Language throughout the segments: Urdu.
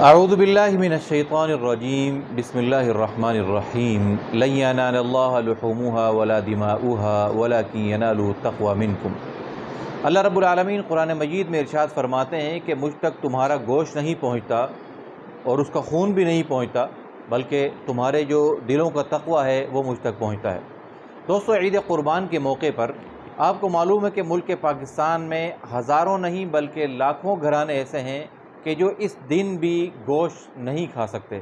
اعوذ باللہ من الشیطان الرجیم بسم اللہ الرحمن الرحیم لن ینال اللہ لحومها ولا دماؤها ولکن ینالہ التقوی منکم۔ اللہ رب العالمین قرآن مجید میں ارشاد فرماتے ہیں کہ مجھ تک تمہارا گوشت نہیں پہنچتا اور اس کا خون بھی نہیں پہنچتا، بلکہ تمہارے جو دلوں کا تقوی ہے وہ مجھ تک پہنچتا ہے۔ دوستو، عید قربان کے موقع پر آپ کو معلوم ہے کہ ملک پاکستان میں ہزاروں نہیں بلکہ لاکھوں گھرانے ایسے ہیں کہ جو اس دن بھی گوشت نہیں کھا سکتے۔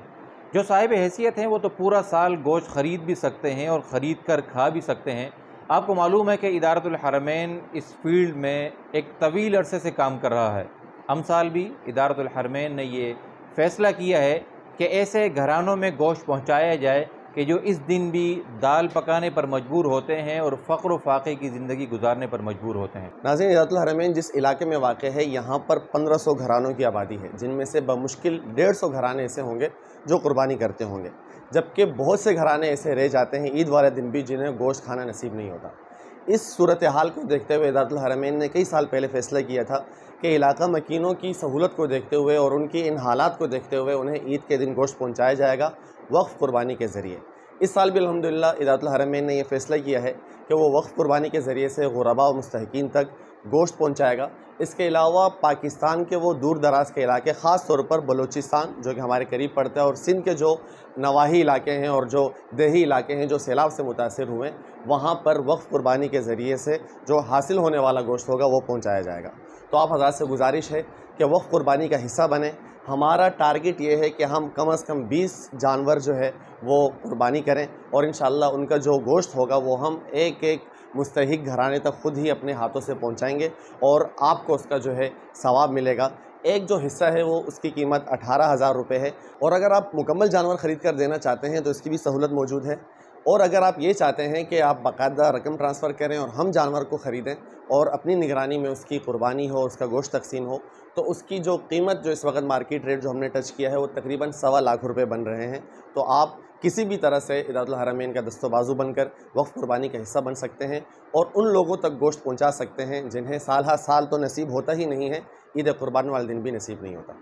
جو صاحب حیثیت ہیں وہ تو پورا سال گوشت خرید بھی سکتے ہیں اور خرید کر کھا بھی سکتے ہیں۔ آپ کو معلوم ہے کہ ادارۃ الحرمین اس فیلڈ میں ایک طویل عرصے سے کام کر رہا ہے۔ ہم سال بھی ادارۃ الحرمین نے یہ فیصلہ کیا ہے کہ ایسے گھرانوں میں گوشت پہنچایا جائے کہ جو اس دن بھی دال پکانے پر مجبور ہوتے ہیں اور فقر و فاقے کی زندگی گزارنے پر مجبور ہوتے ہیں۔ ناظرین، ادارۃ الحرمین جس علاقے میں واقع ہے یہاں پر 1500 گھرانوں کی آبادی ہے، جن میں سے بمشکل 150 گھرانے ایسے ہوں گے جو قربانی کرتے ہوں گے، جبکہ بہت سے گھرانے ایسے رہ جاتے ہیں عید والے دن بھی جنہیں گوشت کھانا نصیب نہیں ہوتا۔ اس صورتحال کو دیکھتے ہوئے ادارۃ الحرمین نے کئی سال پہلے فیصلہ کیا تھا کہ علاقہ مکینوں کی سہولت کو دیکھتے ہوئے اور ان کی ان حالات کو دیکھتے ہوئے انہیں عید کے دن گوشت پہنچایا جائے گا وقف قربانی کے ذریعے۔ اس سال بھی الحمدللہ ادارۃ الحرمین نے یہ فیصلہ کیا ہے کہ وہ وقف قربانی کے ذریعے سے غرباء و مستحقین تک گوشت پہنچائے گا۔ اس کے علاوہ پاکستان کے وہ دور دراز کے علاقے، خاص طور پر بلوچستان جو کہ ہمارے قریب پڑتا ہے، اور سندھ کے جو نواحی علاقے ہیں اور جو دیہی علاقے ہیں جو سیلاب سے متاثر ہوئے، وہاں پر وقف قربانی کے ذریعے سے جو حاصل ہونے والا گوشت ہوگا وہ پہنچایا جائے گا۔ تو آپ حضرات سے گزارش ہے کہ وقف قربانی کا حصہ بنیں۔ ہمارا ٹارگٹ یہ ہے کہ ہم کم از کم 20 جانور جو ہے وہ قربانی کریں، اور انشاءاللہ ان کا جو گوشت ہوگا وہ ہم ایک ایک مستحق گھرانے تک خود ہی اپنے ہاتھوں سے پہنچائیں گے، اور آپ کو اس کا جو ہے ثواب ملے گا۔ ایک جو حصہ ہے وہ اس کی قیمت 18,000 روپے ہے، اور اگر آپ مکمل جانور خرید کر دینا چاہتے ہیں تو اس کی بھی سہولت موجود ہے، اور اگر آپ یہ چاہتے ہیں کہ آپ باقاعدہ رقم ٹرانسفر کریں اور ہم جانور کو خریدیں اور اپنی نگرانی میں اس کی قربانی ہو، اس کا گوشت تقسیم ہو، تو اس کی جو قیمت جو اس وقت مارکیٹ ریٹ جو ہم نے ٹچ کیا ہے وہ تقریباً 1.25 لاکھ روپے بن رہے ہیں۔ تو آپ کسی بھی طرح سے ادارۃ الحرمین کا دست و بازو بن کر وقف قربانی کا حصہ بن سکتے ہیں اور ان لوگوں تک گوشت پہنچا سکتے ہیں جنہیں سال ہر سال تو نصیب ہوتا ہی نہیں ہے، عید قربان والے دن بھی نصیب نہیں ہوتا۔